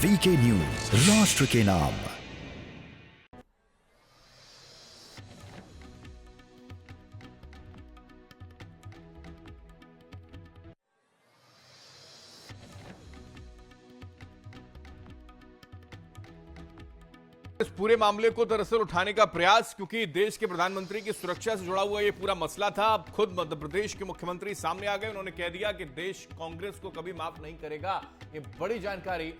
VK news, राष्ट्र के नाम। इस पूरे मामले को दरअसल उठाने का प्रयास, क्योंकि देश के प्रधानमंत्री की सुरक्षा से जुड़ा हुआ ये पूरा मसला था। अब खुद मध्य प्रदेश के मुख्यमंत्री सामने आ गए। उन्होंने कह दिया कि देश कांग्रेस को कभी माफ नहीं करेगा। ये बड़ी जानकारी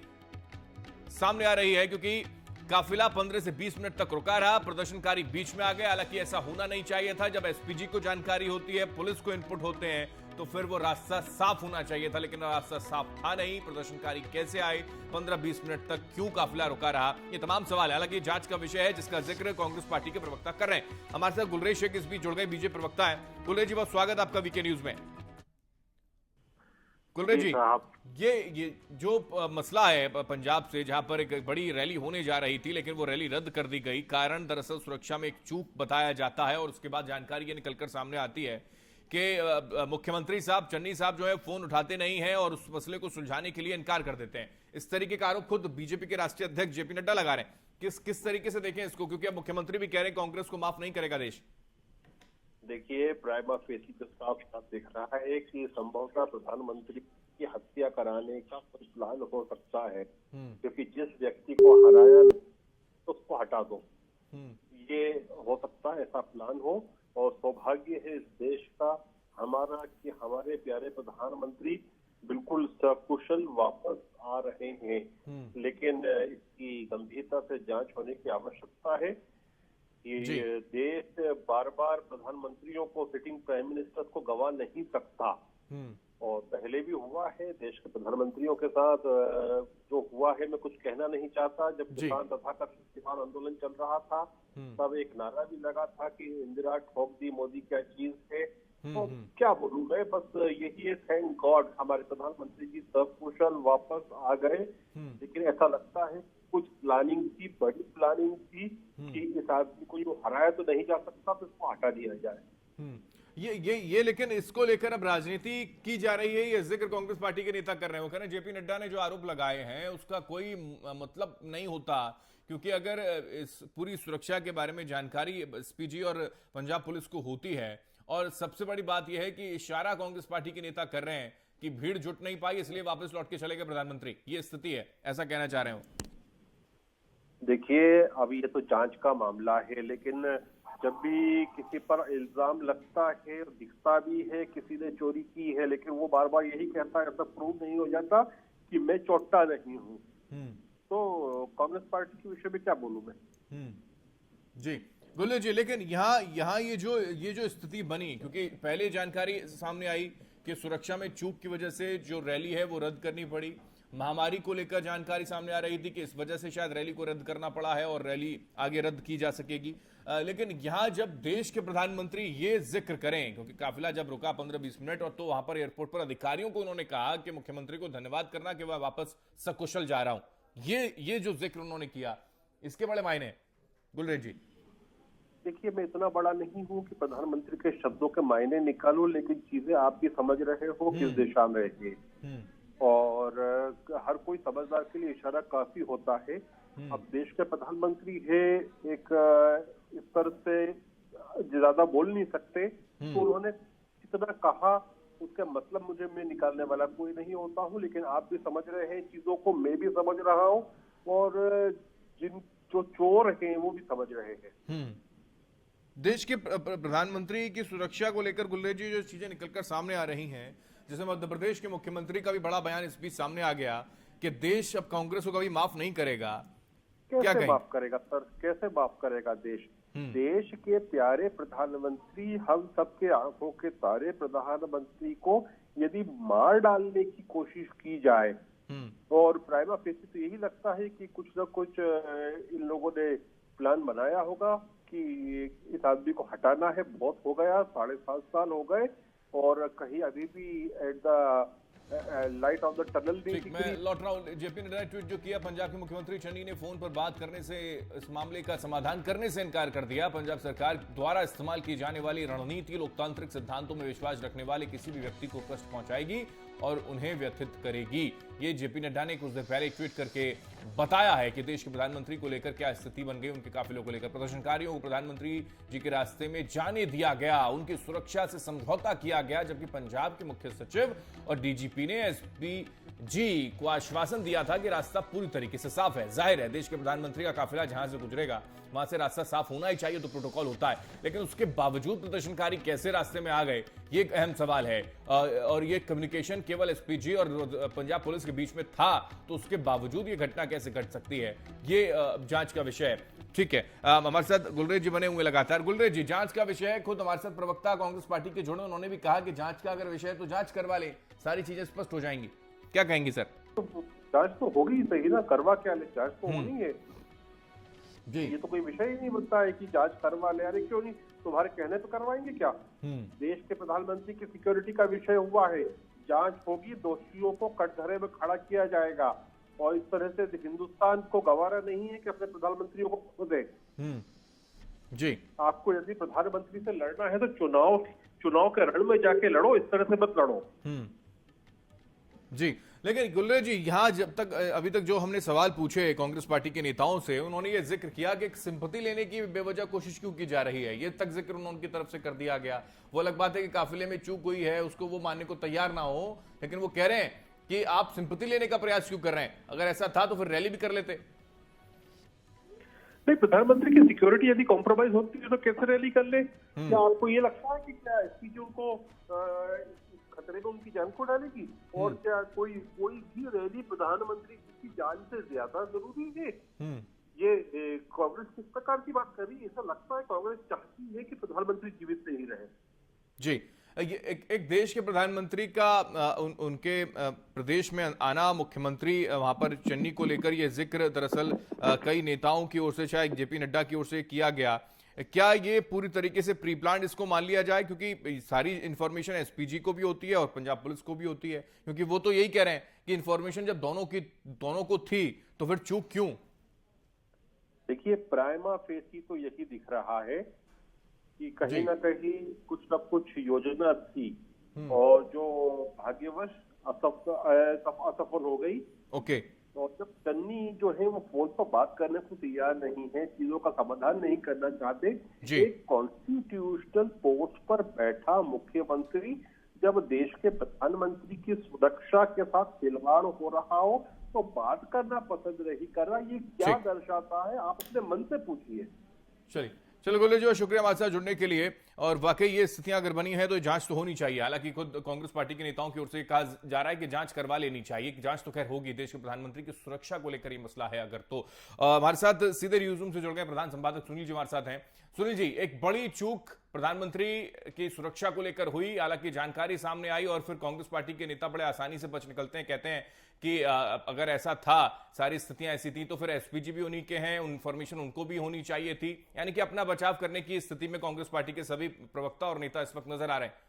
सामने आ रही है, क्योंकि काफिला 15 से 20 मिनट तक रुका रहा। प्रदर्शनकारी बीच में आ गए। हालांकि ऐसा होना नहीं चाहिए था। जब एसपीजी को जानकारी होती है, पुलिस को इनपुट होते हैं, तो फिर वो रास्ता साफ होना चाहिए था, लेकिन रास्ता साफ था नहीं। प्रदर्शनकारी कैसे आए, 15-20 मिनट तक क्यों काफिला रुका रहा, ये तमाम सवाल है। हालांकि जांच का विषय है, जिसका जिक्र कांग्रेस पार्टी के प्रवक्ता कर रहे हैं। हमारे साथ गुलरेज शेख इस बीच जुड़ गए, बीजेपी प्रवक्ता है। गुलरेज जी, बहुत स्वागत आपका वीके न्यूज में। गुलरेज जी, ये जो मसला है पंजाब से, जहां पर एक बड़ी रैली होने जा रही थी, लेकिन वो रैली रद्द कर दी गई। कारण दरअसल सुरक्षा में एक चूक बताया जाता है, और उसके बाद जानकारी ये निकलकर सामने आती है कि मुख्यमंत्री साहब, चन्नी साहब जो है, फोन उठाते नहीं हैं और उस मसले को सुलझाने के लिए इनकार कर देते हैं। इस तरीके का आरोप खुद बीजेपी के राष्ट्रीय अध्यक्ष जेपी नड्डा लगा रहे हैं। किस तरीके से देखें इसको, क्योंकि अब मुख्यमंत्री भी कह रहे हैं कांग्रेस को माफ नहीं करेगा देश। देखिए, प्राइमा फेसी तो साफ साफ दिख रहा है कि संभवतः प्रधानमंत्री की हत्या कराने का कोई प्लान हो सकता है, क्योंकि जिस व्यक्ति को हराया तो उसको हटा दो, ये हो सकता है ऐसा प्लान हो। और सौभाग्य है इस देश का हमारा कि हमारे प्यारे प्रधानमंत्री बिल्कुल सकुशल वापस आ रहे हैं, लेकिन इसकी गंभीरता से जांच होने की आवश्यकता है। ये देश बार बार प्रधानमंत्रियों को, सिटिंग प्राइम मिनिस्टर को गवा नहीं सकता, और पहले भी हुआ है देश के प्रधानमंत्रियों के साथ। जो हुआ है मैं कुछ कहना नहीं चाहता। जब किसान तथाकथित किसान आंदोलन चल रहा था, तब एक नारा भी लगा था कि इंदिरा ठोक दी, मोदी क्या चीज है। तो क्या बोलूं मैं, बस यही है, थैंक गॉड हमारे प्रधानमंत्री जी सब कुशल वापस आ गए। लेकिन ऐसा लगता है कुछ प्लानिंग थी, बड़ी प्लानिंग थी कि इस आदमी को जो हराया तो नहीं जा सकता, तो इसको हटा दिया जाए। ये लेकिन इसको लेकर अब राजनीति की जा रही है। ये जिक्र कांग्रेस पार्टी के नेता कर रहे हैं। वो कह रहे हैं जेपी नड्डा ने जो आरोप लगाए हैं उसका कोई मतलब नहीं होता, क्योंकि अगर इस पूरी सुरक्षा के बारे में जानकारी एसपीजी और पंजाब पुलिस को होती है, और सबसे बड़ी बात यह है कि इशारा कांग्रेस पार्टी के नेता कर रहे हैं कि भीड़ जुट नहीं पाई, इसलिए वापस लौट के चले गए प्रधानमंत्री। ये स्थिति है, ऐसा कहना चाह रहे हो? देखिए, अभी ये तो जांच का मामला है, लेकिन जब भी किसी पर इल्जाम लगता है और दिखता भी है किसी ने चोरी की है, लेकिन वो बार बार यही कहता है, ऐसा प्रूव नहीं हो जाता कि मैं चोट्टा नहीं हूँ, तो कांग्रेस पार्टी के विषय में क्या बोलूं मैं। जी गुल्ले जी, लेकिन यहाँ ये जो स्थिति बनी, क्योंकि पहले जानकारी सामने आई कि सुरक्षा में चूक की वजह से जो रैली है वो रद्द करनी पड़ी। महामारी को लेकर जानकारी सामने आ रही थी कि इस वजह से शायद रैली को रद्द करना पड़ा है और रैली आगे रद्द की जा सकेगी। लेकिन यहां जब देश के प्रधानमंत्री ये जिक्र करें, क्योंकि काफिला जब रुका 15-20 मिनट, और तो वहां पर एयरपोर्ट पर अधिकारियों को उन्होंने कहा कि मुख्यमंत्री को धन्यवाद करना कि वह वापस सकुशल जा रहा हूं, ये जो जिक्र उन्होंने किया, इसके बड़े मायने। गुलरेज जी, देखिए, मैं इतना बड़ा नहीं हूं कि प्रधानमंत्री के शब्दों के मायने निकालूं, लेकिन चीजें आप भी समझ रहे हो किस दिशा में है, और हर कोई समझदार के लिए इशारा काफी होता है। अब देश के प्रधानमंत्री है, एक इस तरह से ज्यादा बोल नहीं सकते, तो उन्होंने कितना कहा उसका मतलब मुझे मैं निकालने वाला कोई नहीं होता हूँ, लेकिन आप भी समझ रहे हैं चीजों को, मैं भी समझ रहा हूँ, और जिन जो चोर हैं वो भी समझ रहे हैं। देश के प्रधानमंत्री की सुरक्षा को लेकर गुलरेज जी जो चीजें निकलकर सामने आ रही हैं, जैसे मध्य प्रदेश के मुख्यमंत्री का भी बड़ा बयान इस बीच सामने आ गया कि देश अब कांग्रेस को कभी माफ नहीं करेगा। कैसे माफ करेगा सर, कैसे माफ करेगा देश? देश के प्यारे प्रधानमंत्री, हम सबके आंखों के तारे प्रधानमंत्री को यदि मार डालने की कोशिश की जाए, और प्राइमा फेसी तो यही लगता है कि कुछ न कुछ इन लोगों ने प्लान बनाया होगा कि इस आदमी को हटाना है। बहुत हो गया, 7.5 साल हो गए, और कहीं अभी भी at the light of the tunnel भी। मैं लौट रहा हूं। जेपी नड्डा ने ट्वीट जो किया, पंजाब के मुख्यमंत्री चन्नी ने फोन पर बात करने से, इस मामले का समाधान करने से इनकार कर दिया। पंजाब सरकार द्वारा इस्तेमाल की जाने वाली रणनीति लोकतांत्रिक सिद्धांतों में विश्वास रखने वाले किसी भी व्यक्ति को कष्ट पहुंचाएगी और उन्हें व्यथित करेगी। ये जेपी नड्डा ने कुछ देर पहले ट्वीट करके बताया है कि देश के प्रधानमंत्री को लेकर क्या स्थिति बन गई, उनके काफिलों को लेकर। प्रदर्शनकारियों को प्रधानमंत्री जी के रास्ते में जाने दिया गया, उनकी सुरक्षा से समझौता किया गया, जबकि पंजाब के मुख्य सचिव और डीजीपी ने एसपीजी को आश्वासन दिया था कि रास्ता पूरी तरीके से साफ है। जाहिर है देश के प्रधानमंत्री का काफिला जहां से गुजरेगा वहां से रास्ता साफ होना ही चाहिए, तो प्रोटोकॉल होता है, लेकिन उसके बावजूद प्रदर्शनकारी कैसे रास्ते में आ गए, ये एक अहम सवाल है। और ये कम्युनिकेशन केवल एसपीजी और पंजाब पुलिस के बीच में था, तो उसके बावजूद ये घटना कैसे घट सकती है, ये जांच का विषय है। ठीक है, हमारे साथ गुलरेज जी बने हुए लगातार। गुलरेज जी, जांच का विषय है, खुद हमारे साथ प्रवक्ता कांग्रेस पार्टी के जुड़े, उन्होंने भी कहा कि जांच का अगर विषय है तो जांच करवा ले, सारी चीजें स्पष्ट हो जाएंगी। क्या कहेंगे सर? जांच तो होगी सही ना, करवा क्या ले, जांच तो होनी है जी। ये तो कोई विषय ही नहीं बनता है कि जांच करवा ले। अरे क्यों नहीं, तुम्हारे कहने तो करवाएंगे क्या? देश के प्रधानमंत्री की सिक्योरिटी का विषय हुआ है, जांच होगी, दोषियों को कटघरे में खड़ा किया जाएगा। और इस तरह से हिंदुस्तान को गवारा नहीं है कि अपने प्रधानमंत्रियों को खो दे। जी, आपको यदि प्रधानमंत्री से लड़ना है तो चुनाव के रण में जाके लड़ो, इस तरह से मत लड़ो। जी, लेकिन गुलरेज जी, यहां जब तक अभी तक जो हमने सवाल पूछे कांग्रेस पार्टी के नेताओं से, उन्होंने ये जिक्र किया कि सिंपैथी लेने की बेवजह कोशिश क्यों की जा रही है, ये तक जिक्र उनकी तरफ से कर दिया गया। वो अलग बात है कि काफिले में चूक हुई है, उसको वो मानने को तैयार ना हो, लेकिन वो कह रहे हैं कि आप सिंपैथी लेने का प्रयास क्यों कर रहे हैं? अगर ऐसा था तो फिर रैली भी कर लेते। नहीं, प्रधानमंत्री की सिक्योरिटी यदि कॉम्प्रोमाइज होती है तो कैसे रैली कर ले? क्या आपको ये लगता है कि क्या एसपीजी उनको खतरे में उनकी जान को डालेगी? और क्या कोई भी रैली प्रधानमंत्री की जान से ज्यादा जरूरी है? ये कांग्रेस किस प्रकार की बात कर रही है? ऐसा लगता है कांग्रेस चाहती है कि प्रधानमंत्री जीवित नहीं रहे। जी, एक देश के प्रधानमंत्री का उनके प्रदेश में आना, मुख्यमंत्री वहां पर चन्नी को लेकर ये जिक्र दरअसल कई नेताओं की ओर से, शायद जेपी नड्डा की ओर से किया गया। क्या ये पूरी तरीके से प्री प्लान इसको मान लिया जाए, क्योंकि सारी इंफॉर्मेशन एसपीजी को भी होती है और पंजाब पुलिस को भी होती है, क्योंकि वो तो यही कह रहे हैं कि इंफॉर्मेशन जब दोनों को थी तो फिर चूक क्यों? देखिए, प्राइमा फेसी तो यही दिख रहा है कि कहीं ना कहीं कुछ योजना थी और जो भाग्यवश असफल हो गई। ओके। और जब चन्नी जो है वो फोन पर बात करने को तैयार नहीं है, चीजों का समाधान नहीं करना चाहते, एक कॉन्स्टिट्यूशनल पोस्ट पर बैठा मुख्यमंत्री जब देश के प्रधानमंत्री की सुरक्षा के साथ खिलवाड़ हो रहा हो तो बात करना पसंद नहीं कर रहा, ये क्या दर्शाता है? आप अपने मन से पूछिए। चलो गुलरेज जी, शुक्रिया हमारे साथ जुड़ने के लिए। और वाकई ये स्थितियां अगर बनी है तो जांच तो होनी चाहिए। हालांकि खुद कांग्रेस पार्टी के नेताओं की ओर से कहा जा रहा है कि जांच करवा लेनी चाहिए, कि जांच तो खैर होगी, देश के प्रधानमंत्री की सुरक्षा को लेकर ये मसला है अगर तो। हमारे साथ सीधे न्यूज़रूम से जुड़ गए प्रधान संपादक सुनील जी हमारे साथ हैं। सुनील जी, एक बड़ी चूक प्रधानमंत्री की सुरक्षा को लेकर हुई, हालांकि जानकारी सामने आई और फिर कांग्रेस पार्टी के नेता बड़े आसानी से बच निकलते हैं, कहते हैं कि अगर ऐसा था, सारी स्थितियां ऐसी थी तो फिर एसपीजी भी उन्हीं के हैं, इंफॉर्मेशन उनको भी होनी चाहिए थी। यानी कि अपना बचाव करने की स्थिति में कांग्रेस पार्टी के सभी प्रवक्ता और नेता इस वक्त नजर आ रहे हैं।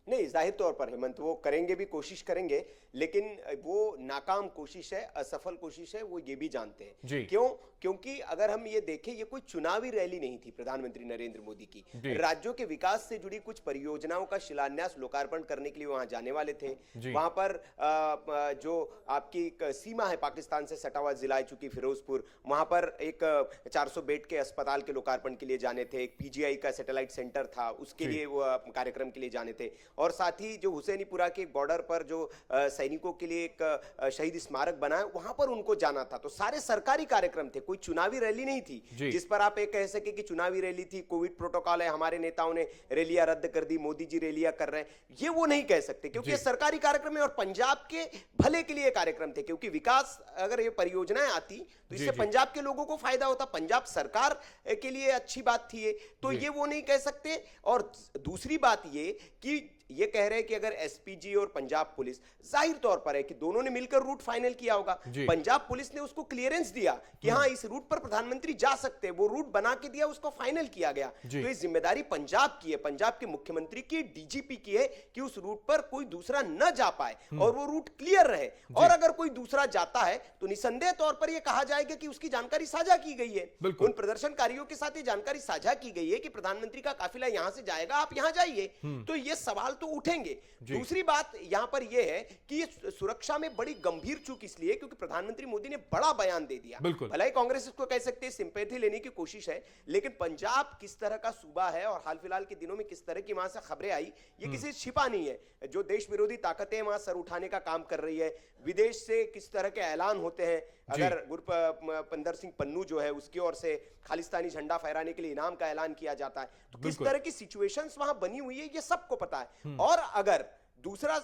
नहीं, जाहिर तौर पर हेमंत वो करेंगे भी, कोशिश करेंगे, लेकिन वो नाकाम कोशिश है, असफल कोशिश है, वो ये भी जानते हैं। क्यों? क्योंकि अगर हम ये देखें, ये कोई चुनावी रैली नहीं थी प्रधानमंत्री नरेंद्र मोदी की। राज्यों के विकास से जुड़ी कुछ परियोजनाओं का शिलान्यास, लोकार्पण करने के लिए वहां जाने वाले थे। वहां पर जो आपकी सीमा है पाकिस्तान से सटा हुआ जिला है चूंकि फिरोजपुर, वहां पर एक 400 बेड के अस्पताल के लोकार्पण के लिए जाने थे। एक पीजीआई का सैटेलाइट सेंटर था, उसके लिए वो कार्यक्रम के लिए जाने थे। और साथ ही जो हुसैनीपुरा के बॉर्डर पर जो सैनिकों के लिए एक शहीद स्मारक बना है, वहां पर उनको जाना था। तो सारे सरकारी कार्यक्रम थे, कोई चुनावी रैली नहीं थी जिस पर आप एक कह सके कि चुनावी रैली थी, कोविड प्रोटोकॉल है, हमारे नेताओं ने रैलियां रद्द कर दी, मोदी जी रैलियां कर रहे हैं, ये वो नहीं कह सकते, क्योंकि ये सरकारी कार्यक्रम है और पंजाब के भले के लिए कार्यक्रम थे। क्योंकि विकास, अगर ये परियोजनाएं आती तो इससे पंजाब के लोगों को फायदा होता, पंजाब सरकार के लिए अच्छी बात थी ये, तो ये वो नहीं कह सकते। और दूसरी बात ये कि ये कह रहे हैं कि अगर एसपीजी और पंजाब पुलिस, जाहिर तौर पर है कि दोनों ने मिलकर रूट फाइनल किया होगा। पंजाब पुलिस ने उसको क्लियरेंस दिया कि हाँ इस रूट पर प्रधानमंत्री जा सकते हैं, वो रूट बना के दिया, उसको फाइनल किया गया। तो ये जिम्मेदारी पंजाब की है, पंजाब के मुख्यमंत्री की, डीजीपी की है कि उस रूट पर कोई दूसरा न जा पाए और वो रूट क्लियर रहे। और अगर कोई दूसरा जाता है तो निसंदेह तौर पर यह कहा जाएगा कि उसकी जानकारी साझा की गई है। उन प्रदर्शनकारियों के साथ ये जानकारी साझा की गई है कि प्रधानमंत्री का काफिला यहां से जाएगा, आप यहां जाइए। तो ये सवाल तो उठेंगे। दूसरी बात यहां पर यह है कि ये सुरक्षा में बड़ी गंभीर चूक इसलिए क्योंकि प्रधानमंत्री मोदी ने बड़ा बयान दे दिया। भले ही कांग्रेस इसको कह सकते हैं सिंपैथी लेने की कोशिश है, लेकिन पंजाब किस तरह का सूबा है और हाल फिलहाल के दिनों में किस तरह की वहां से खबरें आई, ये किसी से छिपा नहीं है। जो देश विरोधी ताकतें वहां सर उठाने का काम कर रही है, विदेश से किस तरह के ऐलान होते हैं, अगर गुरपिंदर सिंह पन्नू जो है उसकी ओर से खालिस्तानी झंडा फहराने के लिए इनाम का ऐलान किया जाता है, तो किस तरह की सिचुएशंस वहां बनी हुई है ये सबको पता है। और अगर दूसरा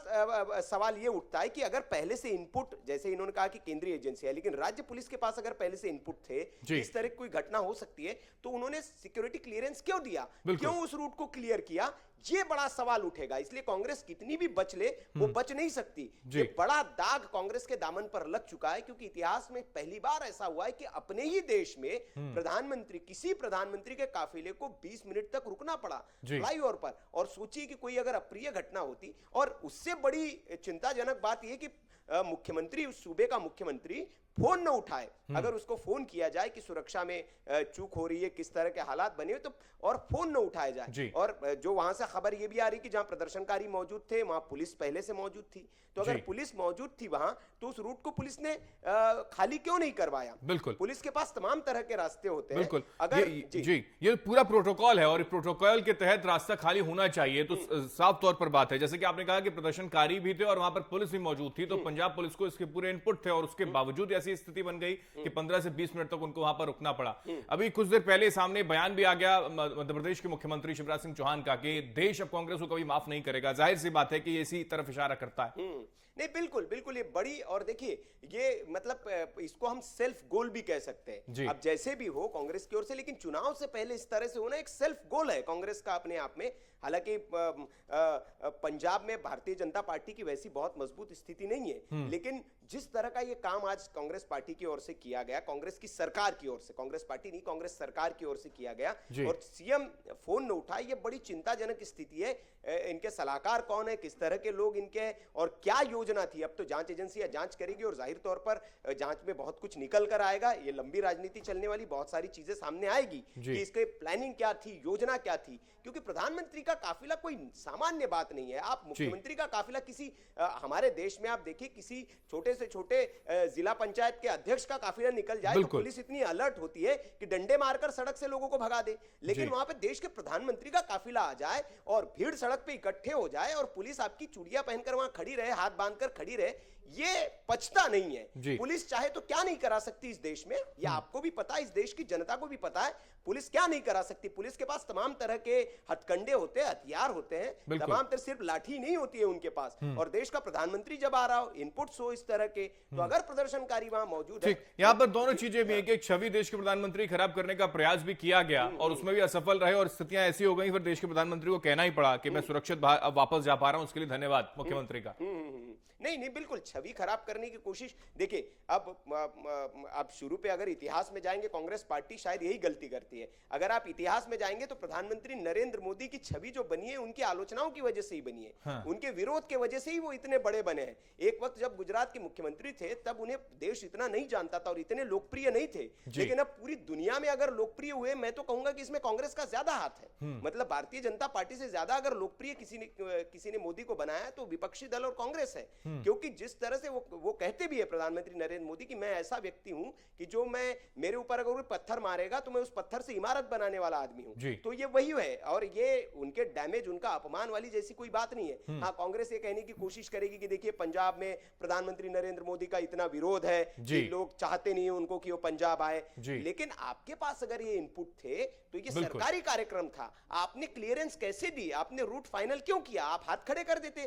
सवाल ये उठता है कि अगर पहले से इनपुट, जैसे इन्होंने कहा कि केंद्रीय एजेंसी है, लेकिन राज्य पुलिस के पास अगर पहले से इनपुट थे इस तरह की कोई घटना हो सकती है, तो उन्होंने सिक्योरिटी क्लियरेंस क्यों दिया, क्यों उस रूट को क्लियर किया, ये बड़ा सवाल उठेगा। इसलिए कांग्रेस कितनी भी बच ले वो बच नहीं सकती। ये बड़ा दाग कांग्रेस के दामन पर लग चुका है क्योंकि इतिहास में पहली बार ऐसा हुआ है कि अपने ही देश में किसी प्रधानमंत्री के काफिले को 20 मिनट तक रुकना पड़ा फ्लाईओवर पर। और सोचिए कि कोई अगर अप्रिय घटना होती, और उससे बड़ी चिंताजनक बात यह कि मुख्यमंत्री, उस सूबे का मुख्यमंत्री फोन न उठाए। अगर उसको फोन किया जाए कि सुरक्षा में चूक हो रही है, किस तरह के हालात बने हुए, तो और फोन न उठाया जाए। और जो वहां से खबर ये भी आ रही कि जहां प्रदर्शनकारी मौजूद थे वहां पुलिस पहले से मौजूद थी, तो अगर पुलिस मौजूद थी वहां तो उस रूट को पुलिस ने खाली क्यों नहीं करवाया। बिल्कुल, पुलिस के पास तमाम तरह के रास्ते होते हैं। बिल्कुल, अगर ये पूरा प्रोटोकॉल है और प्रोटोकॉल के तहत रास्ता खाली होना चाहिए। तो साफ तौर पर बात है, जैसे कि आपने कहा कि प्रदर्शनकारी भी थे और वहां पर पुलिस भी मौजूद थी, तो पंजाब पुलिस को इसके पूरे इनपुट थे और उसके बावजूद ऐसी स्थिति बन गई कि 15 से 20 मिनट तक उनको वहां पर रुकना पड़ा। अभी कुछ देर पहले सामने बयान भी आ गया मध्य प्रदेश के मुख्यमंत्री शिवराज सिंह चौहान का कि देश अब कांग्रेस को कभी माफ नहीं करेगा। जाहिर सी बात है कि ये इसी तरफ इशारा करता है। नहीं, बिल्कुल बिल्कुल, ये बड़ी, और देखिए ये मतलब इसको हम सेल्फ गोल भी कह सकते हैं। अब जैसे भी हो कांग्रेस की ओर से, लेकिन चुनाव से पहले इस तरह से होना एक सेल्फ गोल है कांग्रेस का अपने आप में। हालांकि पंजाब में भारतीय जनता पार्टी की वैसी बहुत मजबूत स्थिति नहीं है, लेकिन जिस तरह का ये काम आज कांग्रेस पार्टी की ओर से किया गया, कांग्रेस की सरकार की ओर से, कांग्रेस पार्टी नहीं कांग्रेस सरकार की ओर से किया गया, और सीएम फोन न उठाए, ये बड़ी चिंताजनक स्थिति है। इनके सलाहकार कौन है, किस तरह के लोग इनके, और क्या योजना थी। अब तो जांच एजेंसियां जांच करेगी और जाहिर तौर पर जांच में बहुत कुछ निकल कर आएगा। ये लंबी राजनीति चलने वाली, बहुत सारी चीजें सामने आएगी कि इसके प्लानिंग क्या थी, योजना क्या थी, क्योंकि प्रधानमंत्री का काफिला कोई सामान्य बात नहीं है। आप मुख्यमंत्री का काफिला किसी हमारे देश में आप देखिए किसी छोटे से छोटे जिला पंचायत के अध्यक्ष का काफिला निकल जाए तो पुलिस इतनी अलर्ट होती है कि डंडे मारकर सड़क से लोगों को भगा दे, लेकिन वहां पे देश के प्रधानमंत्री का काफिला आ जाए और भीड़ सड़क पे इकट्ठे हो जाए और पुलिस आपकी चूड़ियां पहनकर वहां खड़ी रहे, हाथ बांधकर खड़ी रहे, ये पचता नहीं है। पुलिस चाहे तो क्या नहीं करा सकती इस देश में, ये आपको भी पता है, इस देश की जनता को भी पता है पुलिस क्या नहीं करा सकती। पुलिस के पास तमाम तरह के हथकंडे होते हैं, हथियार होते हैं, तमाम तरह, सिर्फ लाठी नहीं होती है उनके पास। और देश का प्रधानमंत्री जब आ रहा हो, इनपुट्स हो इस तरह के, तो अगर प्रदर्शनकारी वहां मौजूद है। यहां पर दोनों चीजें भी है कि एक छवि देश के प्रधानमंत्री खराब करने का प्रयास भी किया गया और उसमें भी असफल रहे और स्थितियां ऐसी हो गई, फिर देश के प्रधानमंत्री को कहना ही पड़ा कि मैं सुरक्षित वापस जा पा रहा हूं, उसके लिए धन्यवाद मुख्यमंत्री का। नहीं, बिल्कुल छवि खराब करने की कोशिश। देखिए अब शुरू पे अगर इतिहास में जाएंगे, कांग्रेस पार्टी शायद यही गलती करती है। अगर आप इतिहास में जाएंगे तो प्रधानमंत्री नरेंद्र मोदी की छवि जो बनी है उनकी आलोचनाओं की वजह से ही बनी है, उनके विरोध के वजह से ही वो इतने बड़े बने हैं। एक वक्त जब गुजरात के मुख्यमंत्री थे तब उन्हें देश इतना नहीं जानता था और इतने लोकप्रिय नहीं थे, लेकिन अब पूरी दुनिया में अगर लोकप्रिय हुए, मैं तो कहूंगा कि इसमें कांग्रेस का ज्यादा हाथ है। मतलब भारतीय जनता पार्टी से ज्यादा अगर लोकप्रिय किसी ने मोदी को बनाया तो विपक्षी दल और कांग्रेस है, क्योंकि जिस तरह से वो कहते भी है प्रधानमंत्री नरेंद्र मोदी कि मैं ऐसा व्यक्ति हूं कि जो मेरे ऊपर अगर कोई पत्थर मारेगा तो मैं उस पत्थर से इमारत बनाने वाला आदमी हूं। तो ये वही है, और ये उनके डैमेज, उनका अपमान वाली जैसी कोई बात नहीं है। हाँ, कांग्रेस ये कहने की कोशिश करेगी कि देखिए पंजाब में प्रधानमंत्री नरेंद्र मोदी का इतना विरोध है कि लोग चाहते नहीं है उनको कि वो पंजाब आए, लेकिन आपके पास अगर ये इनपुट थे तो ये सरकारी कार्यक्रम था, आपने क्लियरेंस कैसे दी, आपने रूट फाइनल क्यों किया, आप हाथ खड़े कर देते।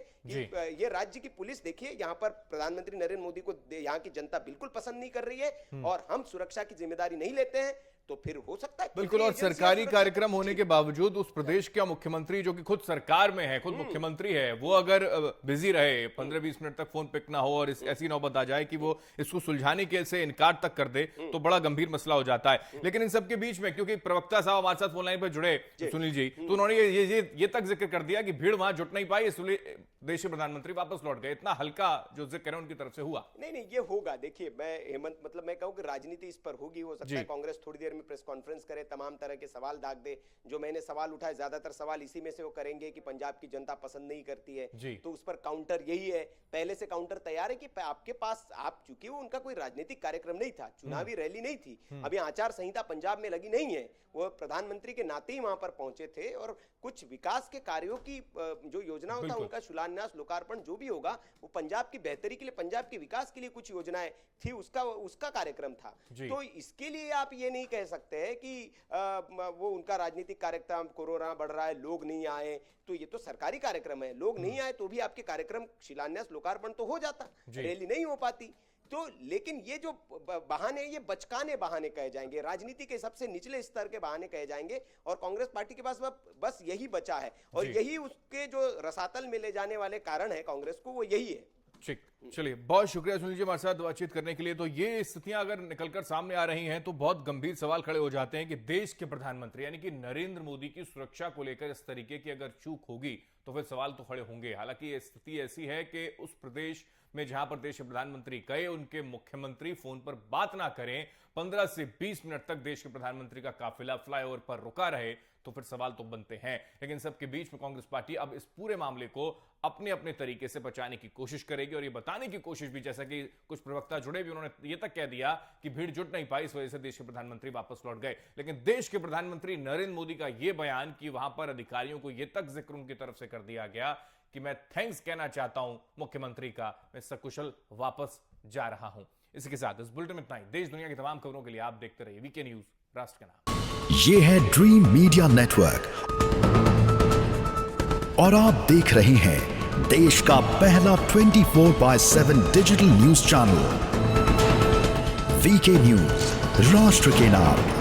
ये राज्य की पुलिस देखिए, यहाँ पर प्रधानमंत्री नरेंद्र मोदी को यहाँ की जनता बिल्कुल पसंद नहीं कर रही है और हम सुरक्षा की जिम्मेदारी नहीं लेते हैं, तो फिर हो सकता है बिल्कुल। और सरकारी कार्यक्रम होने के बावजूद उस प्रदेश का मुख्यमंत्री जो कि खुद सरकार में है, खुद मुख्यमंत्री है, वो अगर बिजी रहे, 15-20 मिनट तक फोन पिक ना हो और ऐसी नौबत आ जाए कि वो इसको सुलझाने के से इनकार तक कर दे, तो बड़ा गंभीर मसला हो जाता है। लेकिन इन सबके बीच में क्योंकि प्रवक्ता साहब हमारे साथ फोन लाइन पर जुड़े सुनील जी, तो उन्होंने ये तक जिक्र कर दिया कि भीड़ वहां जुट नहीं पाई, देश के प्रधानमंत्री वापस लौट गए। इतना हल्का जो जिक्र है उनकी तरफ से हुआ। नहीं ये होगा। देखिए मैं हेमंत मतलब मैं कहूं कि राजनीति इस पर होगी। हो सकता है कांग्रेस थोड़ी देर में प्रेस कॉन्फ्रेंस करे, तमाम तरह के सवाल दाग दे। जो मैंने सवाल उठाए ज्यादातर सवाल इसी में से वो करेंगे कि पंजाब की जनता पसंद नहीं करती है, तो उस पर काउंटर यही है। पहले से काउंटर तैयार है कि आपके पास आप, चूंकि वो उनका कोई राजनीतिक कार्यक्रम नहीं था, चुनावी रैली नहीं थी, अभी आचार संहिता पंजाब में लगी नहीं है, वो प्रधानमंत्री के नाते ही वहां पर पहुंचे थे और कुछ विकास के कार्यों की जो योजना होता है उनका शिलान्यास लोकार्पण जो भी होगा वो पंजाब की बेहतरी के लिए, पंजाब के विकास के लिए कुछ योजनाएं थी, उसका कार्यक्रम था। तो इसके लिए आप ये नहीं कह सकते हैं कि वो उनका राजनीतिक कार्यक्रम, कोरोना बढ़ रहा है लोग नहीं आए, तो ये तो सरकारी कार्यक्रम है, लोग नहीं आए तो भी आपके कार्यक्रम शिलान्यास लोकार्पण तो हो जाता, रैली नहीं हो पाती। तो लेकिन ये जो बहाने, ये बचकाने बहाने कहे जाएंगे, राजनीति के सबसे निचले स्तर के बहाने कहे जाएंगे और कांग्रेस पार्टी के पास बस यही बचा है और यही उसके जो रसातल में ले जाने वाले कारण है कांग्रेस को, वो यही है। ठीक, चलिए बहुत शुक्रिया सुनील जी हमारे साथ बातचीत करने के लिए। तो ये स्थितियां अगर निकलकर सामने आ रही हैं तो बहुत गंभीर सवाल खड़े हो जाते हैं कि देश के प्रधानमंत्री यानी कि नरेंद्र मोदी की सुरक्षा को लेकर इस तरीके की अगर चूक होगी तो फिर सवाल तो खड़े होंगे। हालांकि ये स्थिति ऐसी है कि उस प्रदेश में जहां पर देश के प्रधानमंत्री गए उनके मुख्यमंत्री फोन पर बात ना करें, 15 से 20 मिनट तक देश के प्रधानमंत्री का काफिला फ्लाईओवर पर रुका रहे, तो फिर सवाल तो बनते हैं। लेकिन सबके बीच में कांग्रेस पार्टी अब इस पूरे मामले को अपने अपने तरीके से बचाने की कोशिश करेगी और ये बताने की कोशिश भी, जैसा कि कुछ प्रवक्ता जुड़े भी, उन्होंने ये तक कह दिया कि भीड़ जुट नहीं पाई, इस वजह से देश के प्रधानमंत्री वापस लौट गए। लेकिन देश के प्रधानमंत्री नरेंद्र मोदी का यह बयान कि वहां पर अधिकारियों को यह तक जिक्र उनकी तरफ से कर दिया गया कि मैं थैंक्स कहना चाहता हूं मुख्यमंत्री का, मैं सकुशल वापस जा रहा हूं। इसी के साथ इस बुलेटिन में इतना ही। देश दुनिया की तमाम खबरों के लिए आप देखते रहिए वीके न्यूज, राष्ट्र के नाम। ये है ड्रीम मीडिया नेटवर्क और आप देख रहे हैं देश का पहला 24/7 digital news channel VK news, राष्ट्र के नाम।